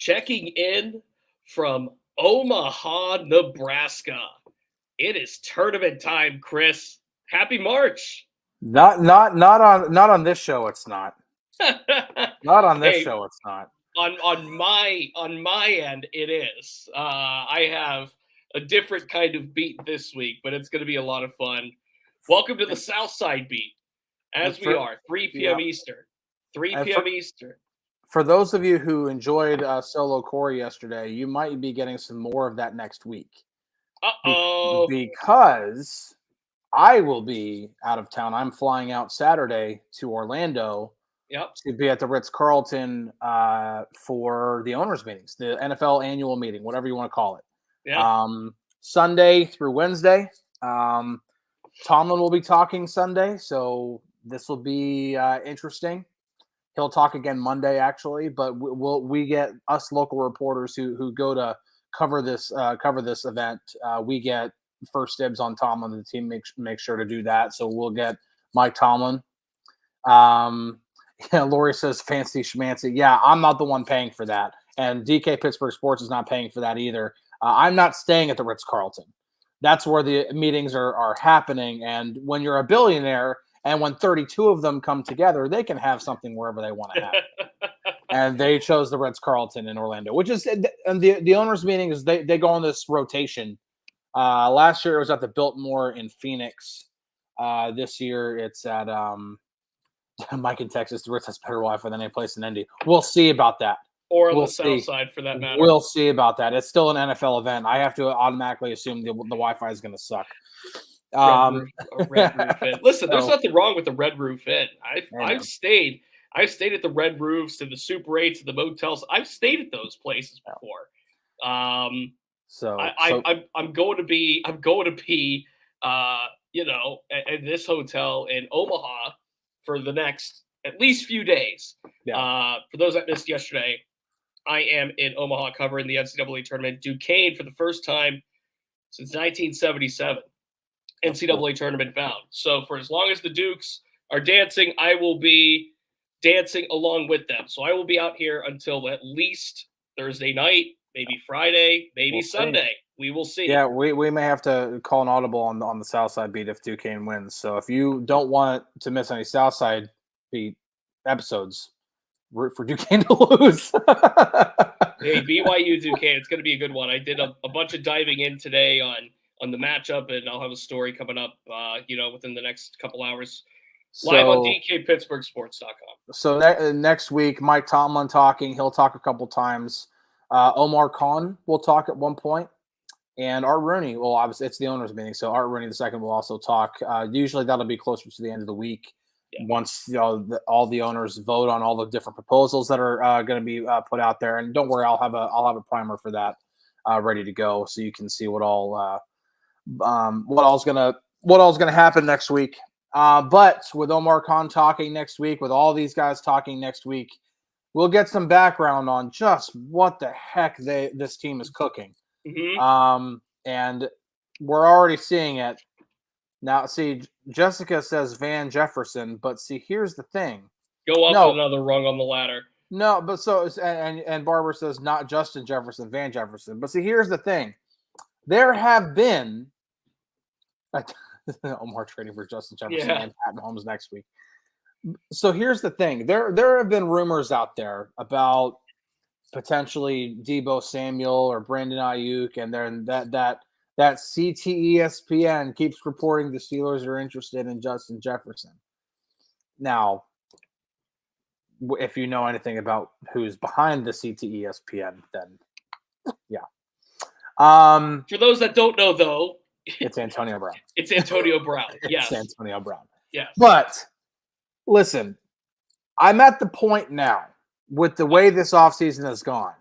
checking in from Omaha, Nebraska. It is tournament time, Chris. Happy March. Not on this show. It's not. Not on this show. It's not. On my end, it is. I have a different kind of beat this week, but it's going to be a lot of fun. Welcome to the South Side beat, as we are 3 p.m. Eastern. 3 p.m. Eastern. For those of you who enjoyed Solo Corey yesterday, you might be getting some more of that next week. Uh-oh. Because I will be out of town. I'm flying out Saturday to Orlando to be at the Ritz-Carlton for the owners' meetings, the NFL annual meeting, whatever you want to call it. Yeah. Sunday through Wednesday. Tomlin will be talking Sunday, so this will be interesting. He'll talk again Monday, actually, but we get us local reporters who go to cover this event. We get first dibs on Tomlin. The team makes sure to do that, so we'll get Mike Tomlin. Lori says fancy schmancy. Yeah, I'm not the one paying for that, and DK Pittsburgh Sports is not paying for that either. I'm not staying at the Ritz-Carlton. That's where the meetings are happening, and when you're a billionaire and when 32 of them come together, they can have something wherever they want to have it. And they chose the Ritz-Carlton in Orlando, which is and the owners' meetings. They go on this rotation. Last year it was at the Biltmore in Phoenix. This year it's at Mike in Texas. The Ritz has better Wi-Fi than any place in Indy. We'll see about that. Or on the South Side, for that matter. We'll see about that. It's still an NFL event. I have to automatically assume the Wi-Fi is going to suck. Red Roof Inn. Listen, there's nothing wrong with the Red Roof Inn. I've stayed at the Red Roofs and the Super 8s and the motels. I've stayed at those places before. I'm going to be in this hotel in Omaha for the next at least few days. For those that missed yesterday, I am in Omaha covering the NCAA tournament. Duquesne for the first time since 1977. NCAA tournament bound. So for as long as the Dukes are dancing, I will be dancing along with them. So I will be out here until at least Thursday night, maybe Friday, maybe Sunday. We will see. Yeah, we may have to call an audible on the South Side beat if Duquesne wins. So if you don't want to miss any South Side beat episodes, root for Duquesne to lose. Hey, BYU Duquesne, it's going to be a good one. I did a bunch of diving in today on the matchup, and I'll have a story coming up, within the next couple hours, live on DKPittsburghSports.com. So next week, Mike Tomlin talking. He'll talk a couple times. Omar Khan will talk at one point, and Art Rooney. Well, obviously it's the owners' meeting, so Art Rooney II will also talk. Usually that'll be closer to the end of the week. Yeah. Once all the owners vote on all the different proposals that are going to be put out there, and don't worry, I'll have a primer for that ready to go, so you can see what all's gonna happen next week. But with Omar Khan talking next week, with all these guys talking next week, we'll get some background on just what the heck this team is cooking. Mm-hmm. And we're already seeing it. Now, see, Jessica says Van Jefferson, but see, here's the thing. Go up another rung on the ladder. No, but and Barbara says not Justin Jefferson, Van Jefferson. But see, here's the thing. There have been Omar trading for Justin Jefferson and Pat Mahomes next week. So here's the thing. There have been rumors out there about potentially Deebo Samuel or Brandon Ayuk, and then that CTESPN keeps reporting the Steelers are interested in Justin Jefferson. Now, if you know anything about who's behind the CTESPN, then yeah. For those that don't know, though, it's Antonio Brown. It's Antonio Brown. Yes. It's Antonio Brown. Yes. But listen, I'm at the point now with the way this offseason has gone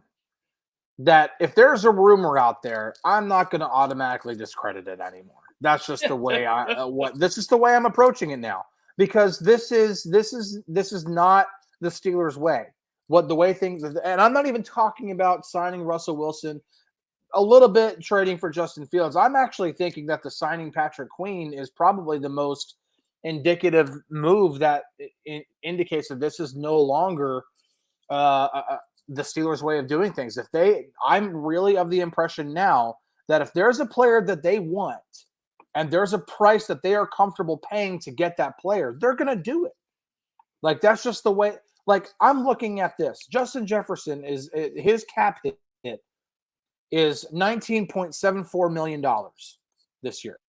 that if there's a rumor out there, I'm not going to automatically discredit it anymore. That's just the way this is the way I'm approaching it now, because this is not the Steelers' way. And I'm not even talking about signing Russell Wilson, a little bit trading for Justin Fields. I'm actually thinking that the signing Patrick Queen is probably the most indicative move that indicates that this is no longer the Steelers' way of doing things. I'm really of the impression now that if there's a player that they want and there's a price that they are comfortable paying to get that player, they're going to do it. Like, that's just the way. Like, I'm looking at this. Justin Jefferson his cap hit is $19.74 million this year.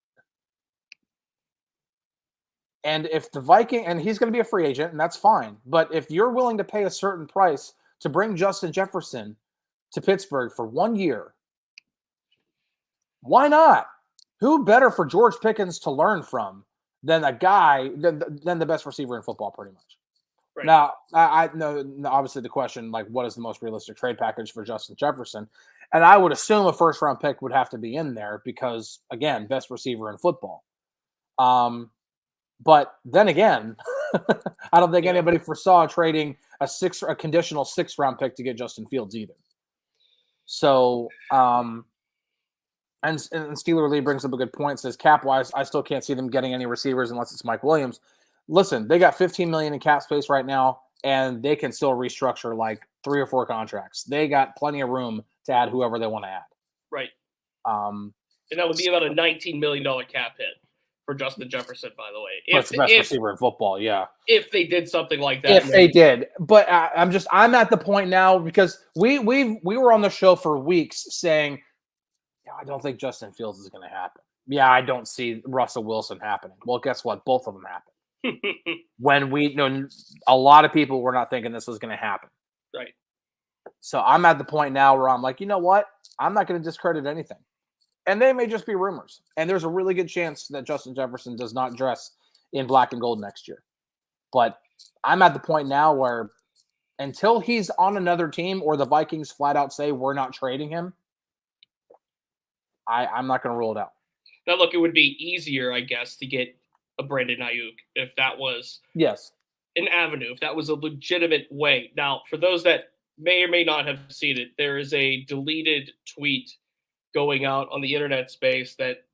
And if the Viking, and he's going to be a free agent, and that's fine. But if you're willing to pay a certain price to bring Justin Jefferson to Pittsburgh for 1 year, why not? Who better for George Pickens to learn from than a guy, than the best receiver in football, pretty much. Right. Now, I know obviously the question, like, what is the most realistic trade package for Justin Jefferson? And I would assume a first-round pick would have to be in there because, again, best receiver in football. But then again, I don't think anybody foresaw trading a conditional 6th-round pick to get Justin Fields either. So, and Steeler Lee brings up a good point. Says cap-wise, I still can't see them getting any receivers unless it's Mike Williams. Listen, they got $15 million in cap space right now, and they can still restructure like 3 or 4 contracts. They got plenty of room to add whoever they want to add. Right. And that would be about a $19 million cap hit for Justin Jefferson, by the way. That's the best receiver in football, yeah. If they did something like that. If they did. But I'm at the point now because we were on the show for weeks saying, I don't think Justin Fields is going to happen. Yeah, I don't see Russell Wilson happening. Well, guess what? Both of them happened. When a lot of people were not thinking this was going to happen. Right. So I'm at the point now where I'm like, you know what? I'm not going to discredit anything. And they may just be rumors. And there's a really good chance that Justin Jefferson does not dress in black and gold next year. But I'm at the point now where until he's on another team or the Vikings flat out say we're not trading him, I'm not going to rule it out. Now, look, it would be easier, I guess, to get a Brandon Ayuk if that was an avenue, if that was a legitimate way. Now, for those that may or may not have seen it, there is a deleted tweet going out on the internet space that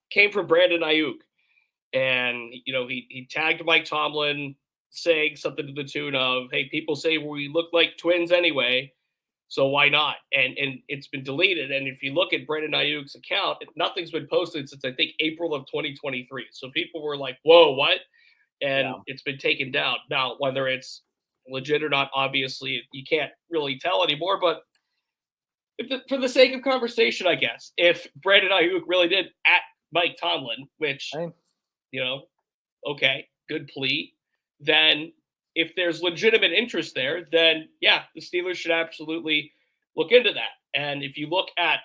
came from Brandon Ayuk. And, he tagged Mike Tomlin saying something to the tune of, hey, people say we look like twins anyway, so why not? And it's been deleted. And if you look at Brandon Ayuk's account, nothing's been posted since, I think, April of 2023. So people were like, whoa, what? And it's been taken down. Now, whether it's legit or not, obviously, you can't really tell anymore, but for the sake of conversation, I guess, if Brandon Ayuk really did at Mike Tomlin, which, okay, good plea, then if there's legitimate interest there, then, yeah, the Steelers should absolutely look into that. And if you look at,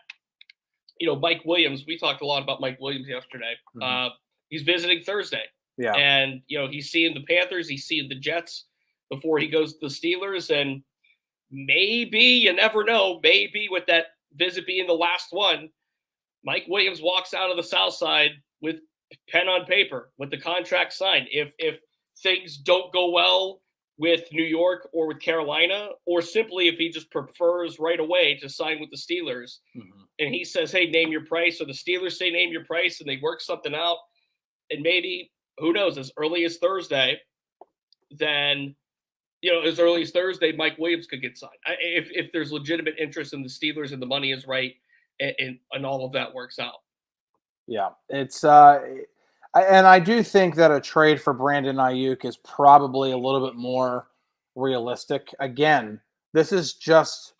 Mike Williams, we talked a lot about Mike Williams yesterday. Mm-hmm. He's visiting Thursday. Yeah. And, he's seeing the Panthers, he's seeing the Jets before he goes to the Steelers, and maybe, you never know, maybe with that visit being the last one, Mike Williams walks out of the South Side with pen on paper, with the contract signed. If things don't go well with New York or with Carolina, or simply if he just prefers right away to sign with the Steelers, and he says, hey, name your price, or the Steelers say name your price, and they work something out, and maybe, who knows, as early as Thursday, then as early as Thursday, Mike Williams could get signed. If there's legitimate interest in the Steelers and the money is right and all of that works out. Yeah, it's and I do think that a trade for Brandon Ayuk is probably a little bit more realistic. Again, this is just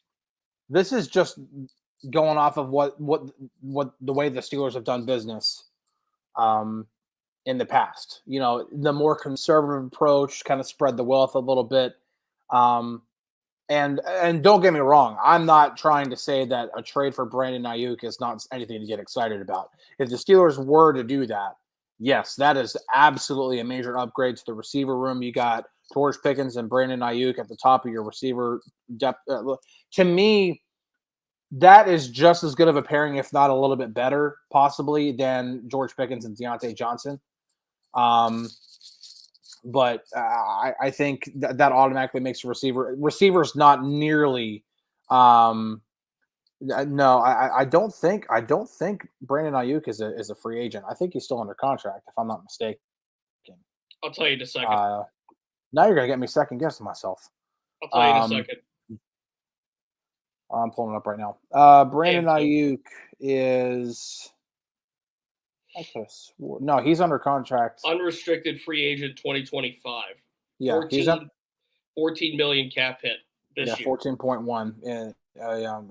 going off of what the way the Steelers have done business in the past. The more conservative approach, kind of spread the wealth a little bit. And don't get me wrong, I'm not trying to say that a trade for Brandon Ayuk is not anything to get excited about. If the Steelers were to do that, yes, that is absolutely a major upgrade to the receiver room. You got George Pickens and Brandon Ayuk at the top of your receiver depth. To me, that is just as good of a pairing, if not a little bit better, possibly, than George Pickens and Deontay Johnson. But I think that automatically makes a receivers not nearly. No, I don't think Brandon Ayuk is a free agent. I think he's still under contract, if I'm not mistaken. I'll tell you in a second. Now you're gonna get me second guessing myself. I'll tell you in a second. I'm pulling it up right now. Brandon Ayuk is. I could have swore. No, he's under contract. Unrestricted free agent 2025. Yeah, 14 million cap hit this year. 14.1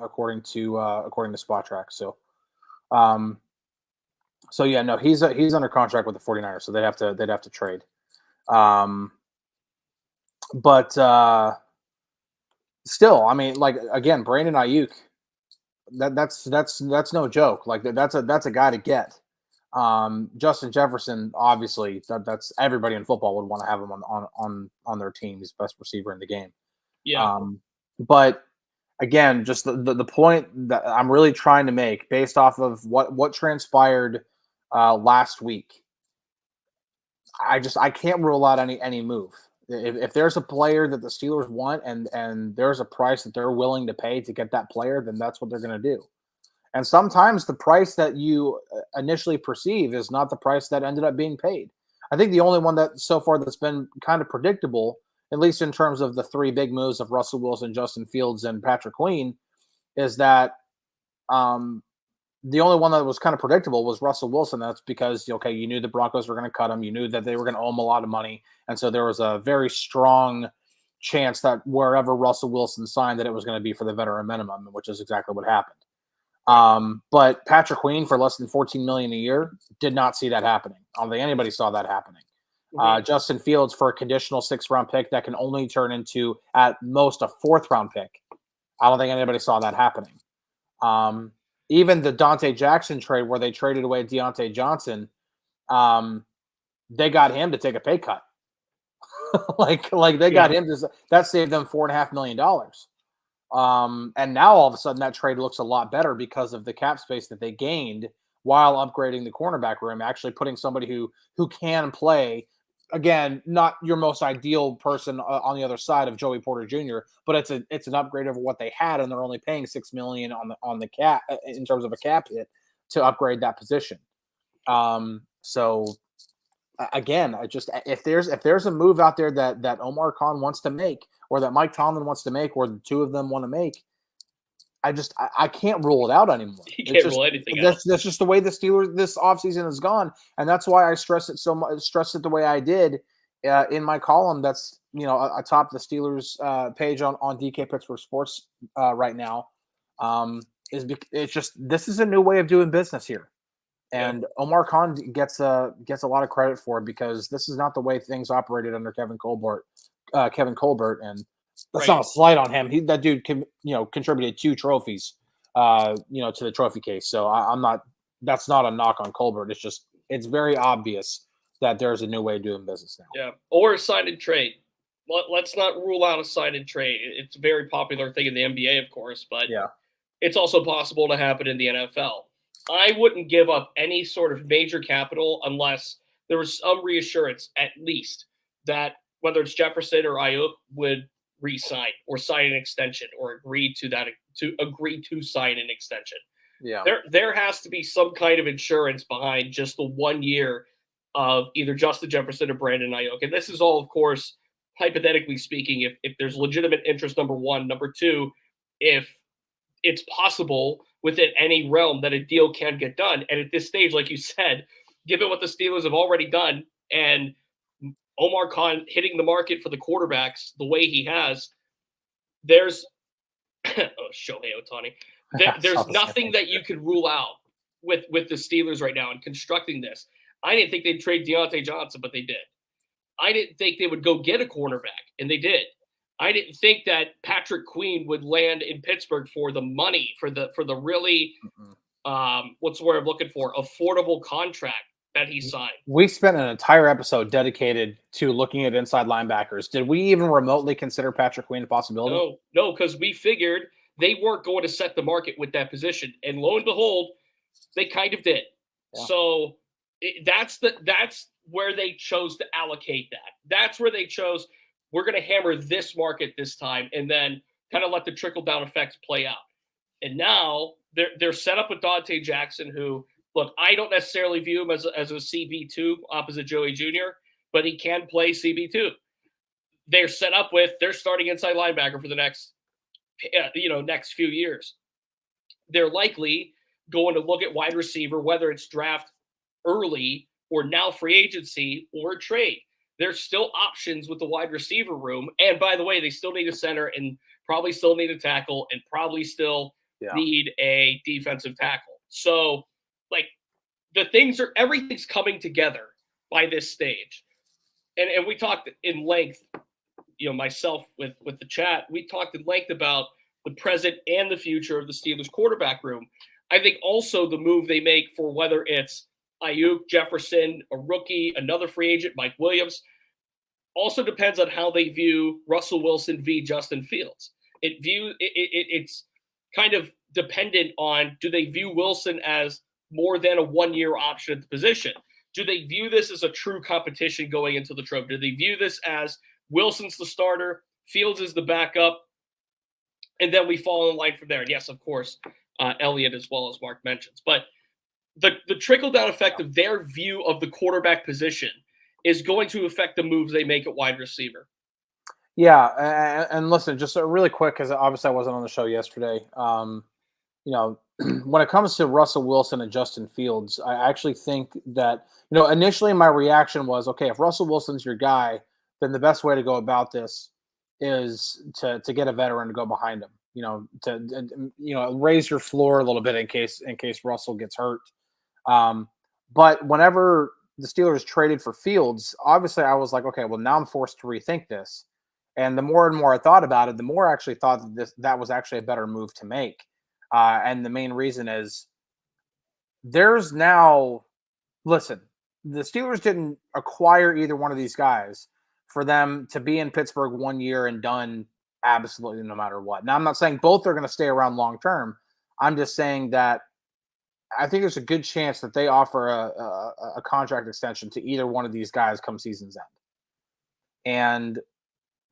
according to Spot Track. So yeah, no, he's under contract with the 49ers, so they'd have to trade. But still, I mean, like, again, Brandon Ayuk, that's no joke. Like, that's a guy to get. Justin Jefferson, obviously, that's everybody in football would want to have him on their team. He's the best receiver in the game. Yeah. But again, just the point that I'm really trying to make, based off of what transpired last week, I can't rule out any move. If there's a player that the Steelers want and there's a price that they're willing to pay to get that player, then that's what they're going to do. And sometimes the price that you initially perceive is not the price that ended up being paid. I think the only one that so far that's been kind of predictable, at least in terms of the three big moves of Russell Wilson, Justin Fields, and Patrick Queen, is that the only one that was kind of predictable was Russell Wilson. That's because, okay, you knew the Broncos were going to cut him. You knew that they were going to owe him a lot of money. And so there was a very strong chance that wherever Russell Wilson signed, that it was going to be for the veteran minimum, which is exactly what happened. But Patrick Queen for less than $14 million a year, did not see that happening. I don't think anybody saw that happening. Justin Fields for a conditional 6th-round pick that can only turn into at most a 4th-round pick. I don't think anybody saw that happening. Even the Dante Jackson trade, where they traded away Deontay Johnson, they got him to take a pay cut. like they got him to, that saved them $4.5 million. And now all of a sudden that trade looks a lot better because of the cap space that they gained while upgrading the cornerback room, actually putting somebody who can play. Again, not your most ideal person on the other side of Joey Porter Jr., but it's an upgrade over what they had, and they're only paying $6 million on the cap in terms of a cap hit to upgrade that position. So again, if there's a move out there that Omar Khan wants to make, or that Mike Tomlin wants to make, or the two of them want to make, I can't rule it out anymore. You can't rule anything out. That's just the way the Steelers this offseason has gone, and that's why I stressed it so much. Stressed it the way I did in my column. That's atop the Steelers page on DK Pittsburgh Sports right now. It's just, this is a new way of doing business here, and Omar Khan gets a lot of credit for it, because this is not the way things operated under Kevin Colbert, and that's not a slight on him. That dude contributed 2 trophies, to the trophy case. So I'm not. That's not a knock on Colbert. It's very obvious that there's a new way of doing business now. Yeah, or a sign and trade. Let's not rule out a sign and trade. It's a very popular thing in the NBA, of course, but it's also possible to happen in the NFL. I wouldn't give up any sort of major capital unless there was some reassurance, at least, that whether it's Jefferson or Ayuk would re-sign or sign an extension, or agree to sign an extension. Yeah, there has to be some kind of insurance behind just the 1 year of either Justin Jefferson or Brandon Ayuk. And this is all, of course, hypothetically speaking, if there's legitimate interest, number one. Number two, if it's possible within any realm that a deal can get done. And at this stage, like you said, given what the Steelers have already done, and Omar Khan hitting the market for the quarterbacks the way he has, there's Shohei Ohtani. There's nothing that you could rule out with the Steelers right now in constructing this. I didn't think they'd trade Deontay Johnson, but they did. I didn't think they would go get a cornerback, and they did. I didn't think that Patrick Queen would land in Pittsburgh for the money, for the really what's the word I'm looking for, affordable contract that he signed. We spent an entire episode dedicated to looking at inside linebackers. Did we even remotely consider Patrick Queen a possibility? No, because we figured they weren't going to set the market with that position, and lo and behold, they kind of did. Yeah. So that's where they chose to allocate that. That's where they chose, we're going to hammer this market this time, and then kind of let the trickle-down effects play out. And now they're set up with Dante Jackson, who, look, I don't necessarily view him as a CB2 opposite Joey Jr., but he can play CB2. They're set up with their starting inside linebacker for the next next few years. They're likely going to look at wide receiver, whether it's draft early or now free agency or trade. There's still options with the wide receiver room. And by the way, they still need a center and probably still need a tackle and probably still need a defensive tackle. So, like, everything's coming together by this stage. And we talked in length, myself with the chat, we talked in length about the present and the future of the Steelers quarterback room. I think also the move they make for whether it's Ayuk, Jefferson, a rookie, another free agent, Mike Williams, also depends on how they view Russell Wilson v. Justin Fields. It's kind of dependent on, do they view Wilson as more than a one-year option at the position? Do they view this as a true competition going into the Trove? Do they view this as Wilson's the starter, Fields is the backup, and then we fall in line from there? And yes, of course, Elliott as well, as Mark mentions. But the trickle-down effect of their view of the quarterback position is going to affect the moves they make at wide receiver. Yeah, and listen, just really quick, because obviously I wasn't on the show yesterday. When it comes to Russell Wilson and Justin Fields, I actually think that, initially my reaction was, okay, if Russell Wilson's your guy, then the best way to go about this is to get a veteran to go behind him, to raise your floor a little bit in case Russell gets hurt. But whenever the Steelers traded for Fields, obviously I was like, okay, well, now I'm forced to rethink this. And the more and more I thought about it, the more I actually thought that was actually a better move to make. And the main reason is there's now, listen, the Steelers didn't acquire either one of these guys for them to be in Pittsburgh 1 year and done absolutely no matter what. Now, I'm not saying both are going to stay around long term. I'm just saying that I think there's a good chance that they offer a contract extension to either one of these guys come season's end. And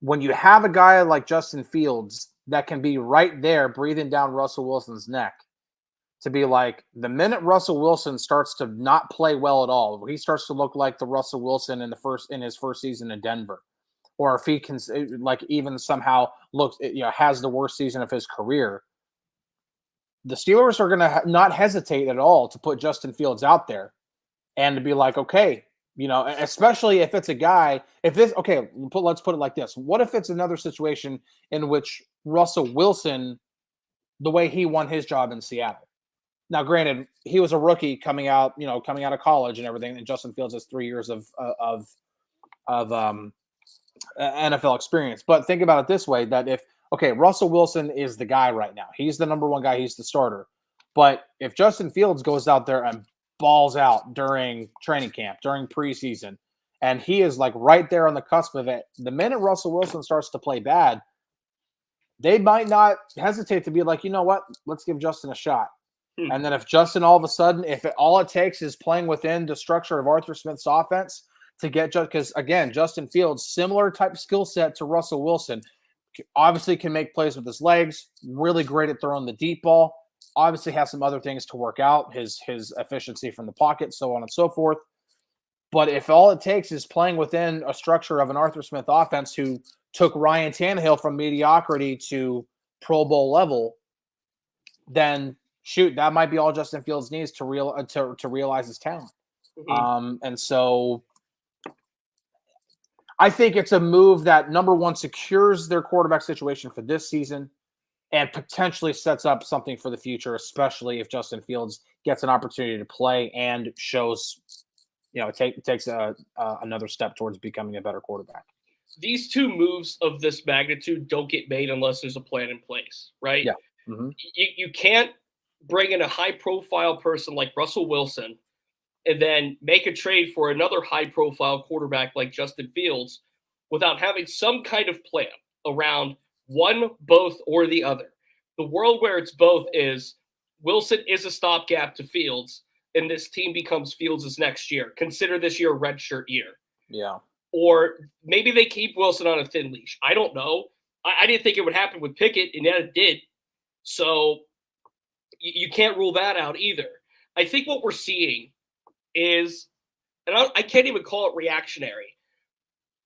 when you have a guy like Justin Fields that can be right there breathing down Russell Wilson's neck, to be like, the minute Russell Wilson starts to not play well at all, he starts to look like the Russell Wilson in his first season in Denver, or if he can even somehow has the worst season of his career, the Steelers are going to not hesitate at all to put Justin Fields out there and to be like, okay, especially if it's a guy, let's put it like this. What if it's another situation in which Russell Wilson, the way he won his job in Seattle? Now, granted, he was a rookie coming out of college and everything, and Justin Fields has 3 years of NFL experience. But think about it this way, that Russell Wilson is the guy right now. He's the number one guy. He's the starter. But if Justin Fields goes out there and balls out during training camp, during preseason, and he is like right there on the cusp of it, the minute Russell Wilson starts to play bad, they might not hesitate to be like, you know what, let's give Justin a shot. And then if Justin all of a sudden, all it takes is playing within the structure of Arthur Smith's offense to get, because again, Justin Fields, similar type skill set to Russell Wilson, obviously can make plays with his legs, really great at throwing the deep ball, obviously has some other things to work out, his efficiency from the pocket, so on and so forth. But if all it takes is playing within a structure of an Arthur Smith offense who took Ryan Tannehill from mediocrity to Pro Bowl level, then shoot, that might be all Justin Fields needs to realize his talent. Mm-hmm. And so I think it's a move that, number one, secures their quarterback situation for this season and potentially sets up something for the future, especially if Justin Fields gets an opportunity to play and shows, takes another step towards becoming a better quarterback. These two moves of this magnitude don't get made unless there's a plan in place, right? Yeah. Mm-hmm. You can't bring in a high-profile person like Russell Wilson and then make a trade for another high-profile quarterback like Justin Fields without having some kind of plan around one, both, or the other. The world where it's both is Wilson is a stopgap to Fields, and this team becomes Fields' next year. Consider this year a redshirt year. Yeah. Or maybe they keep Wilson on a thin leash. I don't know. I didn't think it would happen with Pickett, and yet it did. So you can't rule that out either. I think what we're seeing is, and I can't even call it reactionary,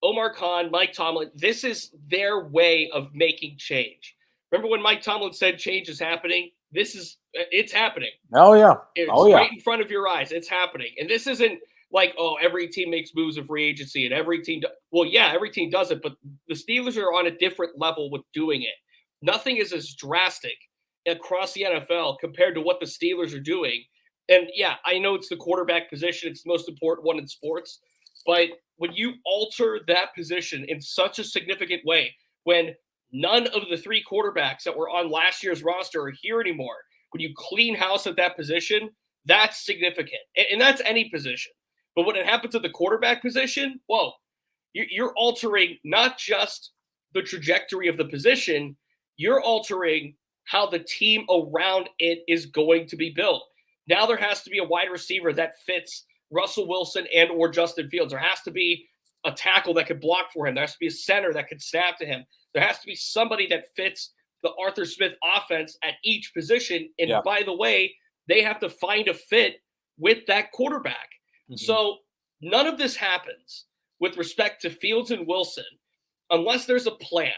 Omar Khan, Mike Tomlin, this is their way of making change. Remember when Mike Tomlin said change is happening? It's happening. Oh, yeah. It's right in front of your eyes. It's happening. And this isn't like, oh, every team makes moves of free agency and every team every team does it, but the Steelers are on a different level with doing it. Nothing is as drastic across the NFL compared to what the Steelers are doing. And yeah, I know it's the quarterback position. It's the most important one in sports. But when you alter that position in such a significant way, when none of the 3 quarterbacks that were on last year's roster are here anymore, when you clean house at that position, that's significant. And that's any position. But when it happens at the quarterback position, whoa, you're altering not just the trajectory of the position, you're altering how the team around it is going to be built. Now there has to be a wide receiver that fits Russell Wilson and or Justin Fields. There has to be a tackle that could block for him. There has to be a center that could snap to him. There has to be somebody that fits the Arthur Smith offense at each position. And by the way, they have to find a fit with that quarterback. Mm-hmm. So none of this happens with respect to Fields and Wilson unless there's a plan.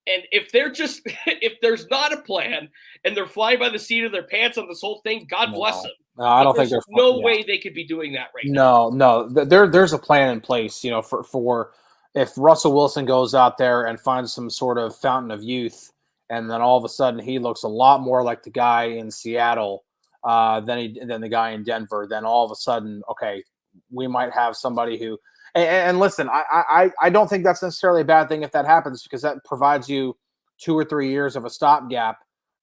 And if there's not a plan and they're flying by the seat of their pants on this whole thing, God bless them. I don't think there's no way they could be doing that right now. No. There's a plan in place, for if Russell Wilson goes out there and finds some sort of fountain of youth, and then all of a sudden he looks a lot more like the guy in Seattle than the guy in Denver, then all of a sudden, okay, we might have somebody who. And listen, I don't think that's necessarily a bad thing if that happens, because that provides you 2 or 3 years of a stopgap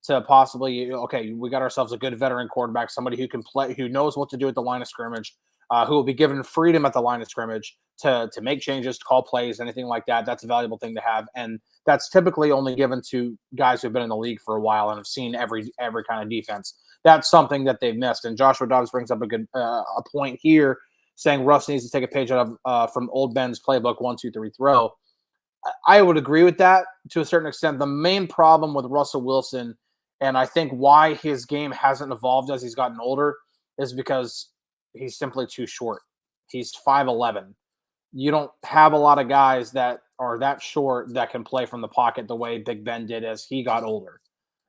to possibly, okay, we got ourselves a good veteran quarterback, somebody who can play, who knows what to do at the line of scrimmage, who will be given freedom at the line of scrimmage to make changes, to call plays, anything like that. That's a valuable thing to have. And that's typically only given to guys who've been in the league for a while and have seen every kind of defense. That's something that they've missed. And Joshua Dobbs brings up a good a point here, saying Russ needs to take a page out of from old Ben's playbook, 1, 2, 3, throw. I would agree with that to a certain extent. The main problem with Russell Wilson, and I think why his game hasn't evolved as he's gotten older, is because he's simply too short. He's 5'11". You don't have a lot of guys that are that short that can play from the pocket the way Big Ben did as he got older.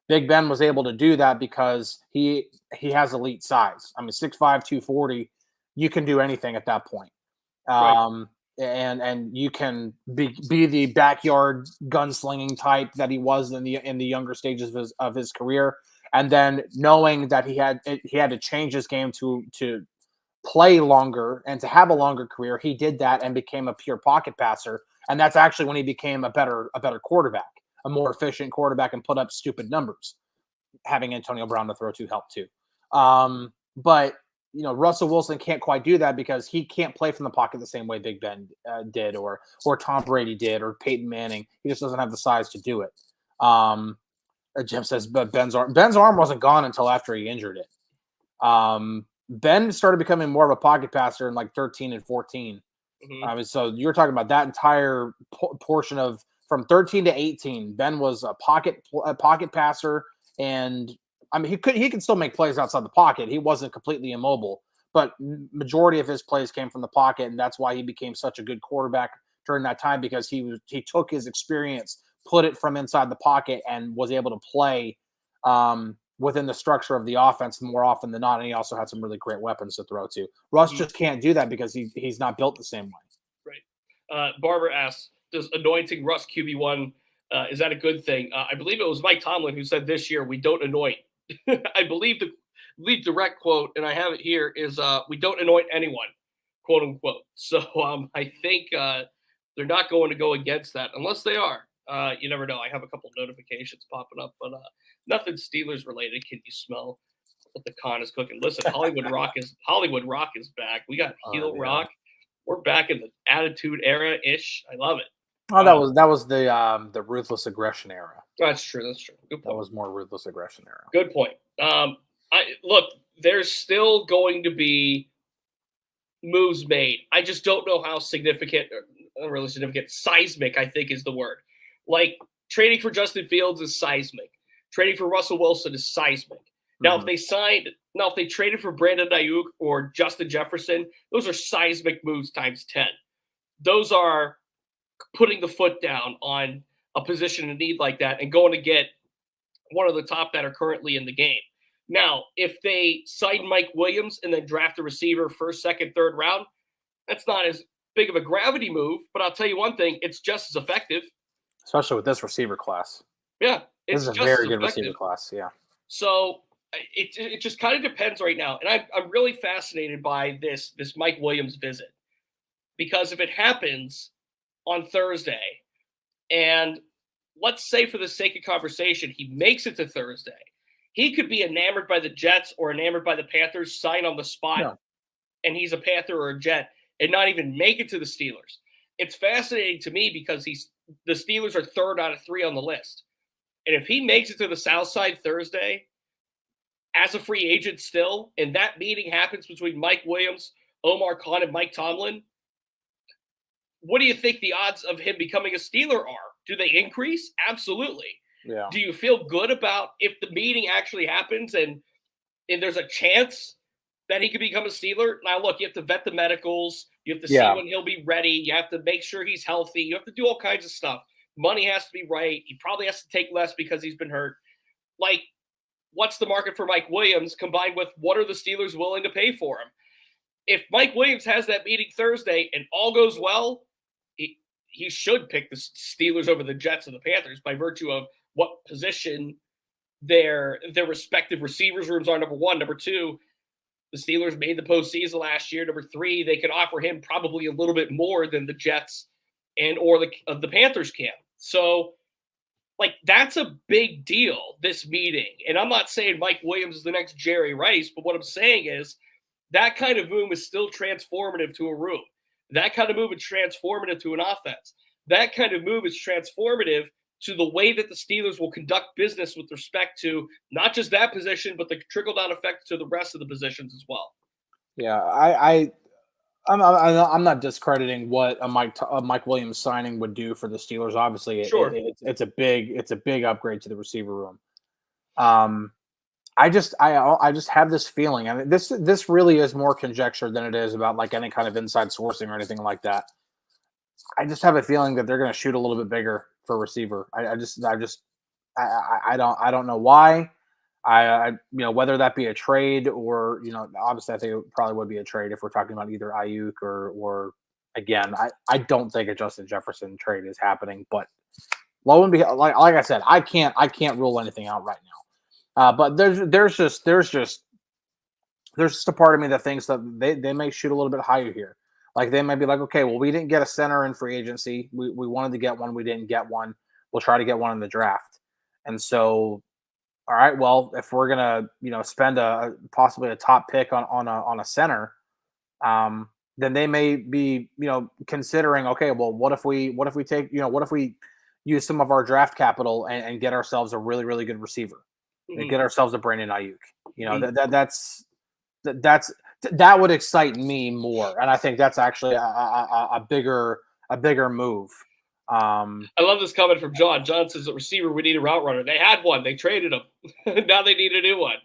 Big Ben was able to do that because he has elite size. I mean, 6'5", 240. You can do anything at that point. Right. And you can be the backyard gunslinging type that he was in the younger stages of his career. And then knowing that he had to change his game to play longer and to have a longer career, he did that and became a pure pocket passer. And that's actually when he became a better quarterback, a more efficient quarterback, and put up stupid numbers. Having Antonio Brown to throw to helped too. But Russell Wilson can't quite do that because he can't play from the pocket the same way Big Ben did, or Tom Brady did, or Peyton Manning. He just doesn't have the size to do it. Jim says, but Ben's arm wasn't gone until after he injured it. Ben started becoming more of a pocket passer in like 13 and 14. Mm-hmm. So you're talking about that entire portion of from 13 to 18. Ben was a pocket passer, and I mean, he could still make plays outside the pocket. He wasn't completely immobile, but majority of his plays came from the pocket, and that's why he became such a good quarterback during that time, because he took his experience, put it from inside the pocket, and was able to play within the structure of the offense more often than not. And he also had some really great weapons to throw to. Russ just can't do that because he's not built the same way. Right. Barbara asks, does anointing Russ QB1, is that a good thing? I believe it was Mike Tomlin who said this year, we don't anoint. I believe the lead direct quote, and I have it here, is we don't anoint anyone, quote unquote. So I think they're not going to go against that unless they are. You never know. I have a couple notifications popping up, but nothing Steelers related. Can you smell what the con is cooking? Listen, Hollywood Rock is back. We got heel rock. We're back in the attitude era ish. I love it. Oh, that was the ruthless aggression era. That's true. Good point. That was more ruthless aggression era. Good point. Look, there's still going to be moves made. I just don't know how significant, or not really significant. Seismic, I think, is the word. Like trading for Justin Fields is seismic. Trading for Russell Wilson is seismic. Now, if they traded for Brandon Ayuk or Justin Jefferson, those are seismic moves times 10. Those are putting the foot down on a position of need like that and going to get one of the top that are currently in the game. Now, if they sign Mike Williams and then draft a receiver first, second, third round, that's not as big of a gravity move, but I'll tell you one thing, it's just as effective. Especially with this receiver class. Yeah, this is a very good receiver class, yeah. So it just kind of depends right now. And I'm really fascinated by this Mike Williams visit, because if it happens on Thursday, and let's say for the sake of conversation, he makes it to Thursday, he could be enamored by the Jets or enamored by the Panthers, sign on the spot, and he's a Panther or a Jet, and not even make it to the Steelers. It's fascinating to me because the Steelers are 3rd out of 3 on the list. And if he makes it to the South Side Thursday as a free agent still, and that meeting happens between Mike Williams, Omar Khan, and Mike Tomlin, what do you think the odds of him becoming a Steeler are? Do they increase? Absolutely. Yeah. Do you feel good about if the meeting actually happens and there's a chance that he could become a Steeler? Now, look, you have to vet the medicals. You have to see when he'll be ready. You have to make sure he's healthy. You have to do all kinds of stuff. Money has to be right. He probably has to take less because he's been hurt. Like, what's the market for Mike Williams combined with what are the Steelers willing to pay for him? If Mike Williams has that meeting Thursday and all goes well, he should pick the Steelers over the Jets and the Panthers by virtue of what position their respective receivers rooms are, number one. Number two, the Steelers made the postseason last year. Number three, they could offer him probably a little bit more than the Jets and or the Panthers can. So, like, that's a big deal, this meeting. And I'm not saying Mike Williams is the next Jerry Rice, but what I'm saying is that kind of move is still transformative to a room. That kind of move is transformative to an offense. That kind of move is transformative to the way that the Steelers will conduct business with respect to not just that position, but the trickle-down effect to the rest of the positions as well. Yeah, I'm not discrediting what a Mike Williams signing would do for the Steelers. Obviously, it's a big upgrade to the receiver room. I just have this feeling. I mean, this really is more conjecture than it is about like any kind of inside sourcing or anything like that. I just have a feeling that they're going to shoot a little bit bigger for receiver. I don't know why. Whether that be a trade or, obviously I think it probably would be a trade if we're talking about either Ayuk or again, I don't think a Justin Jefferson trade is happening, but lo and behold, like I said, I can't rule anything out right now. But there's just a part of me that thinks that they may shoot a little bit higher here. Like they might be like, okay, well, we didn't get a center in free agency. We wanted to get one. We didn't get one. We'll try to get one in the draft. And so, all right, well, if we're gonna, spend possibly a top pick on a center, then they may be, considering, okay, well, what if we use some of our draft capital and get ourselves a really, really good receiver and get ourselves a Brandon Ayuk. That would excite me more, and I think that's actually a bigger move. I love this comment from John. John says, "A receiver, we need a route runner. They had one. They traded him. Now they need a new one."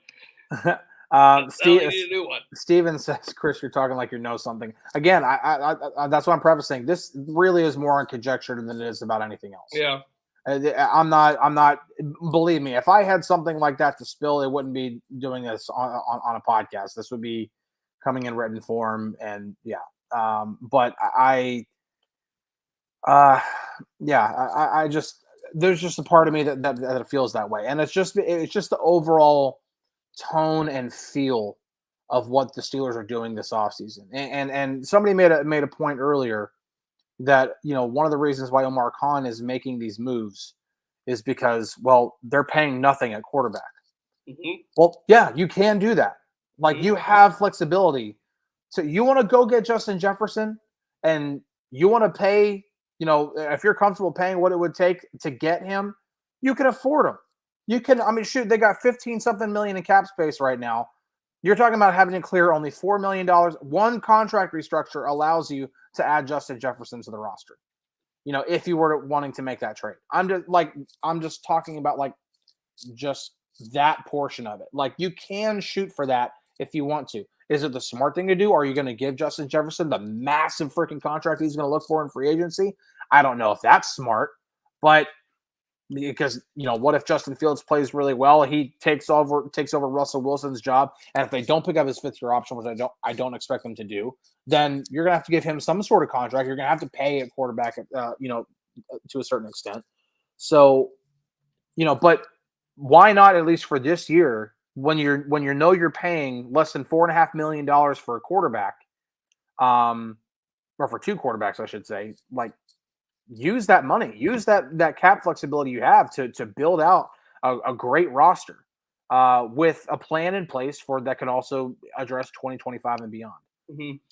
Steven says, "Chris, you're talking like you know something." Again, I that's what I'm prefacing. This really is more on conjecture than it is about anything else. Yeah. I'm not. Believe me, if I had something like that to spill, it wouldn't be doing this on a podcast. This would be coming in written form, and but I just there's just a part of me that it feels that way, and it's just the overall tone and feel of what the Steelers are doing this offseason. And somebody made a point earlier that, one of the reasons why Omar Khan is making these moves is because, well, they're paying nothing at quarterback. Mm-hmm. Well, yeah, you can do that. Like, you have flexibility. So you want to go get Justin Jefferson and you want to pay, if you're comfortable paying what it would take to get him, you can afford him. You can, shoot, they got 15-something million in cap space right now. You're talking about having to clear only $4 million. One contract restructure allows you to add Justin Jefferson to the roster. If you were wanting to make that trade. I'm just talking about just that portion of it. Like, you can shoot for that if you want to. Is it the smart thing to do? Are you going to give Justin Jefferson the massive freaking contract he's going to look for in free agency? I don't know if that's smart, but because what if Justin Fields plays really well? He takes over Russell Wilson's job, and if they don't pick up his 5th-year option, which I don't expect them to do, then you're gonna have to give him some sort of contract. You're gonna have to pay a quarterback, to a certain extent. So, but why not at least for this year when you're paying less than $4.5 million for a quarterback, or for 2 quarterbacks, I should say, like. Use that money, use that cap flexibility you have to build out a great roster with a plan in place that can also address 2025 and beyond.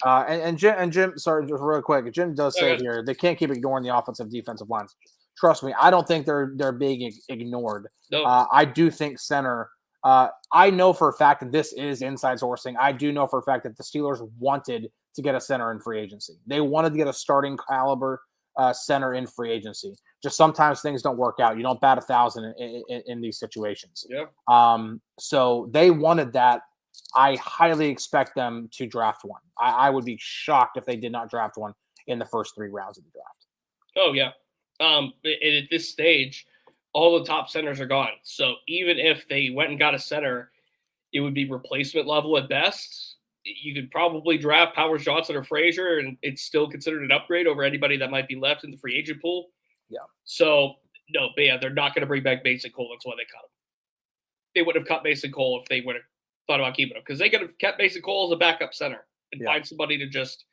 And Jim, sorry, just real quick, Jim does say here they can't keep ignoring the offensive defensive lines. Trust me, I don't think they're being ignored. No. I do think center. I know for a fact that this is inside sourcing. I do know for a fact that the Steelers wanted to get a center in free agency. They wanted to get a starting caliber center in free agency. Just sometimes things don't work out. You don't bat 1,000 in these situations. Yeah. So they wanted that. I highly expect them to draft one. I would be shocked if they did not draft one in the first 3 rounds of the draft. Oh yeah. At this stage, all the top centers are gone. So even if they went and got a center, it would be replacement level at best. You could probably draft Powers Johnson or Frazier, and it's still considered an upgrade over anybody that might be left in the free agent pool. Yeah. So, no, but yeah, they're not going to bring back Mason Cole. That's why they cut him. They would have cut Mason Cole if they would have thought about keeping him, because they could have kept Mason Cole as a backup center and find somebody to just,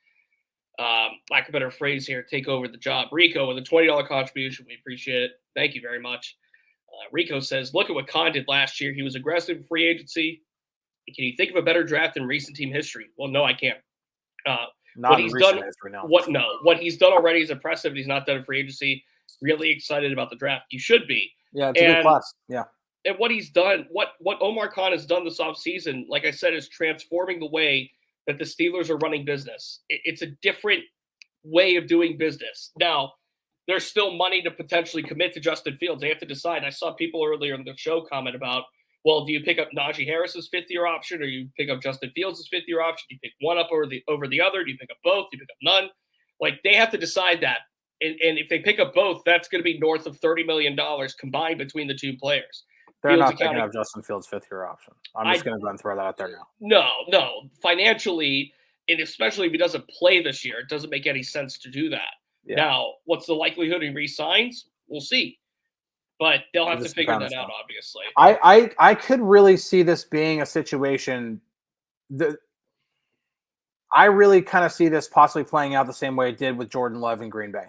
lack of a better phrase here, take over the job. Rico with a $20 contribution. We appreciate it. Thank you very much. Rico says, look at what Khan did last year. He was aggressive in free agency. Can you think of a better draft in recent team history? Well, no, I can't. Not in recent history, no. What he's done already is impressive. He's not done in free agency. Really excited about the draft. You should be. Yeah, it's a good class. Yeah. And what he's done, what Omar Khan has done this offseason, like I said, is transforming the way that the Steelers are running business. It's a different way of doing business. Now, there's still money to potentially commit to Justin Fields. They have to decide. I saw people earlier in the show comment about, well, do you pick up Najee Harris's 5th-year option, or you pick up Justin Fields' 5th-year option? Do you pick one up over the other? Do you pick up both? Do you pick up none? Like, they have to decide that. And if they pick up both, that's going to be north of $30 million combined between the 2 players. They're not picking up Justin Fields' 5th-year option. I'm just going to go and throw that out there now. No. Financially, and especially if he doesn't play this year, it doesn't make any sense to do that. Yeah. Now, what's the likelihood he re-signs? We'll see. But they'll have to figure that out, obviously. I could really see this being a situation that I really kind of see this possibly playing out the same way it did with Jordan Love in Green Bay,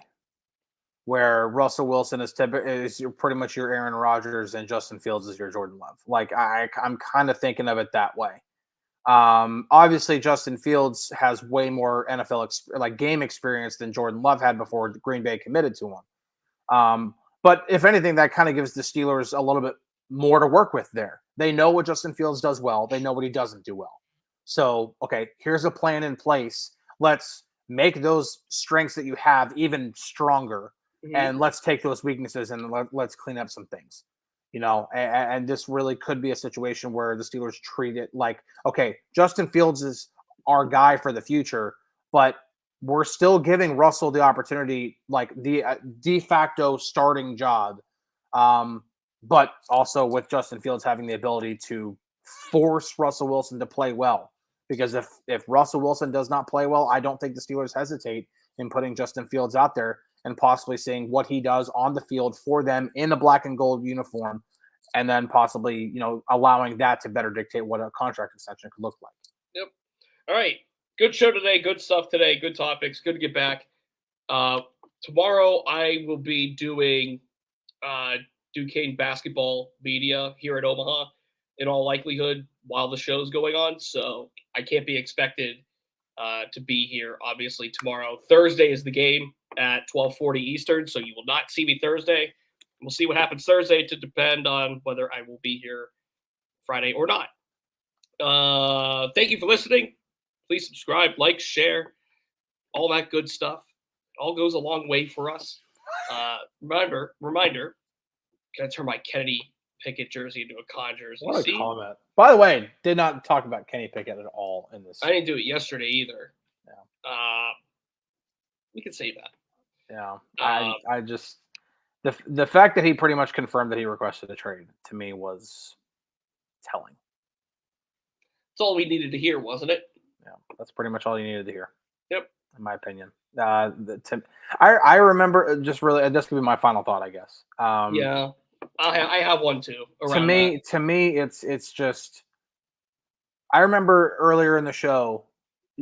where Russell Wilson is pretty much your Aaron Rodgers and Justin Fields is your Jordan Love. Like I'm kind of thinking of it that way. Obviously, Justin Fields has way more NFL game experience than Jordan Love had before Green Bay committed to him. But if anything, that kind of gives the Steelers a little bit more to work with there. They know what Justin Fields does well. They know what he doesn't do well. So, okay, here's a plan in place. Let's make those strengths that you have even stronger, and let's take those weaknesses and let's clean up some things. And this really could be a situation where the Steelers treat it like, okay, Justin Fields is our guy for the future, but we're still giving Russell the opportunity, like the de facto starting job, but also with Justin Fields having the ability to force Russell Wilson to play well. Because if Russell Wilson does not play well, I don't think the Steelers hesitate in putting Justin Fields out there and possibly seeing what he does on the field for them in a black and gold uniform, and then possibly, allowing that to better dictate what a contract extension could look like. Yep. All right. Good show today. Good stuff today. Good topics. Good to get back. Tomorrow I will be doing Duquesne basketball media here at Omaha in all likelihood while the show's going on. So I can't be expected to be here, obviously, tomorrow. Thursday is the game at 12:40 Eastern, so you will not see me Thursday. We'll see what happens Thursday to depend on whether I will be here Friday or not. Thank you for listening. Please subscribe, like, share, all that good stuff. It all goes a long way for us. Reminder, can I turn my Kennedy Pickett jersey into a Con jersey? What a comment. By the way, did not talk about Kenny Pickett at all in this. I didn't do it yesterday either. Yeah. We could save that. Yeah. I just The fact that he pretty much confirmed that he requested a trade to me was telling. That's all we needed to hear, wasn't it? Yeah, that's pretty much all you needed to hear. Yep. In my opinion. I remember just really this could be my final thought, I guess. Yeah, I have one too. To me, it's just. I remember earlier in the show,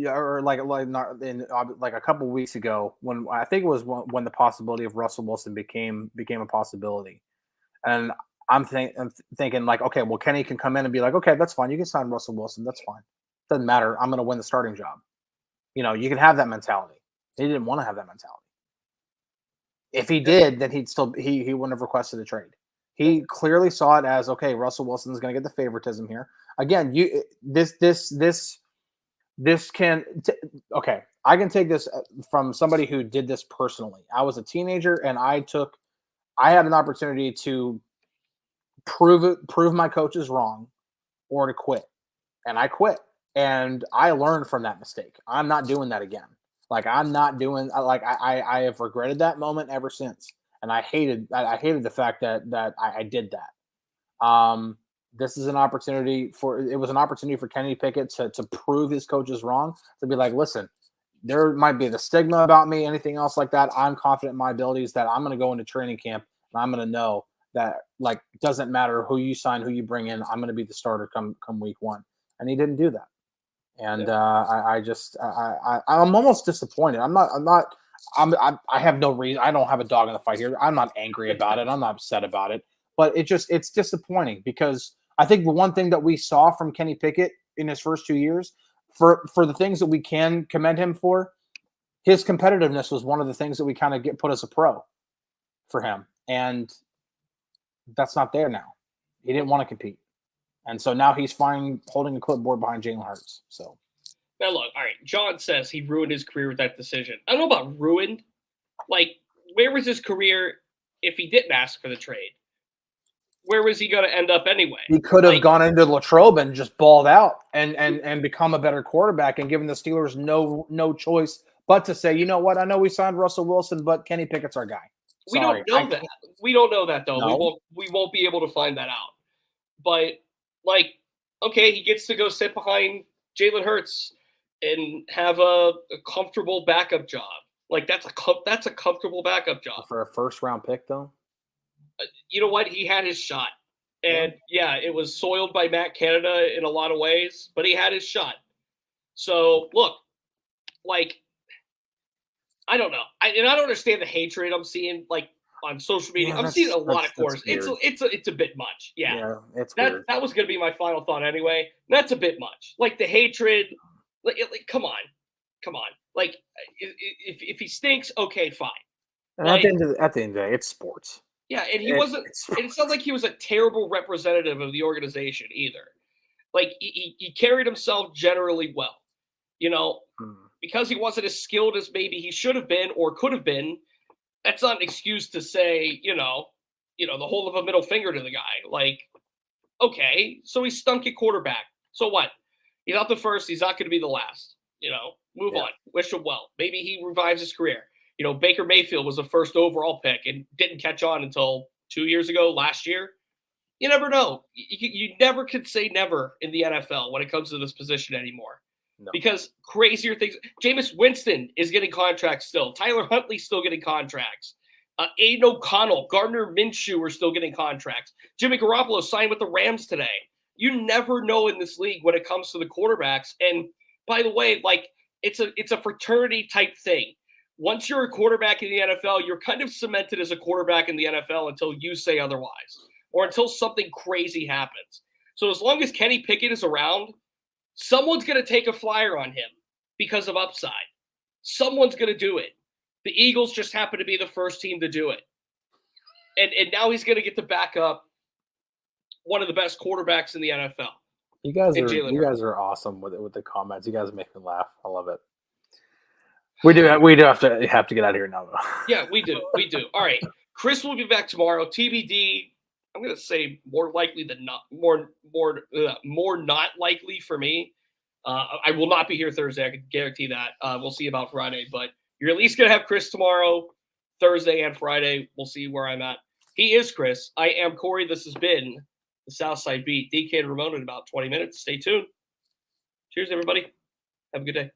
or like a couple of weeks ago, when I think it was when the possibility of Russell Wilson became a possibility, and I'm thinking like, okay, well, Kenny can come in and be like, okay, that's fine, you can sign Russell Wilson, that's fine, doesn't matter, I'm going to win the starting job. You can have that mentality. He didn't want to have that mentality. If he did, then he wouldn't have requested a trade. He clearly saw it as, okay, Russell Wilson is going to get the favoritism here. Again, okay, I can take this from somebody who did this personally. I was a teenager and I had an opportunity to prove my coaches wrong or to quit. And I quit. And I learned from that mistake. I'm not doing that again. Like I'm not doing like I have regretted that moment ever since. And I hated the fact that I did that. This is an opportunity for Kenny Pickett to prove his coaches wrong, to be like, listen, there might be the stigma about me, anything else like that. I'm confident in my abilities, that I'm going to go into training camp and I'm going to know that, like, it doesn't matter who you sign, who you bring in, I'm going to be the starter come week one. And he didn't do that. And I'm almost disappointed. I have no reason. I don't have a dog in the fight here. I'm not angry about it. I'm not upset about it. But it's disappointing, because I think the one thing that we saw from Kenny Pickett in his first 2 years, for the things that we can commend him for, his competitiveness was one of the things that we kind of put as a pro for him. And that's not there now. He didn't want to compete. And so now he's fine holding a clipboard behind Jalen Hurts. So now look, all right, John says he ruined his career with that decision. I don't know about ruined. Like, where was his career if he didn't ask for the trade? Where was he going to end up anyway? He could have gone into Latrobe and just balled out and become a better quarterback, and given the Steelers no choice but to say, you know what, I know we signed Russell Wilson, but Kenny Pickett's our guy. Sorry, we don't know that. We don't know that, though. No. We won't be able to find that out. But, like, okay, he gets to go sit behind Jalen Hurts and have a comfortable backup job. Like, that's a comfortable backup job. For a first-round pick, though? You know what? He had his shot. And, yeah, it was soiled by Matt Canada in a lot of ways, but he had his shot. So, look, like, I don't know. I don't understand the hatred I'm seeing, like, on social media. I'm seeing a lot of course. It's a bit much. Yeah, it's weird. That was going to be my final thought anyway. That's a bit much. Like, the hatred, like come on. Like, if he stinks, okay, fine. And like, at the end of the day, it's sports. Yeah, and he wasn't. It's not like he was a terrible representative of the organization either. Like, he carried himself generally well, because he wasn't as skilled as maybe he should have been or could have been. That's not an excuse to say, the whole of a middle finger to the guy. Like, okay, so he stunk at quarterback. So what? He's not the first. He's not going to be the last. Move on. Wish him well. Maybe he revives his career. Baker Mayfield was the first overall pick and didn't catch on until 2 years ago, last year. You never know. You never could say never in the NFL when it comes to this position anymore. No. Because crazier things. Jameis Winston is getting contracts still. Tyler Huntley's still getting contracts. Aiden O'Connell, Gardner Minshew are still getting contracts. Jimmy Garoppolo signed with the Rams today. You never know in this league when it comes to the quarterbacks. And by the way, like, it's a fraternity type thing. Once you're a quarterback in the NFL, you're kind of cemented as a quarterback in the NFL until you say otherwise, or until something crazy happens. So as long as Kenny Pickett is around, someone's going to take a flyer on him because of upside. Someone's going to do it. The Eagles just happen to be the first team to do it. And now he's going to get to back up one of the best quarterbacks in the NFL. You guys are awesome with the comments. You guys make me laugh. I love it. We do have to get out of here now, though. Yeah, we do. All right. Chris will be back tomorrow. TBD. I'm going to say more likely than not. More not likely for me. I will not be here Thursday. I can guarantee that. We'll see about Friday, but you're at least going to have Chris tomorrow. Thursday and Friday. We'll see where I'm at. He is Chris. I am Corey. This has been the Southside Beat. DK and Ramon in about 20 minutes. Stay tuned. Cheers, everybody. Have a good day.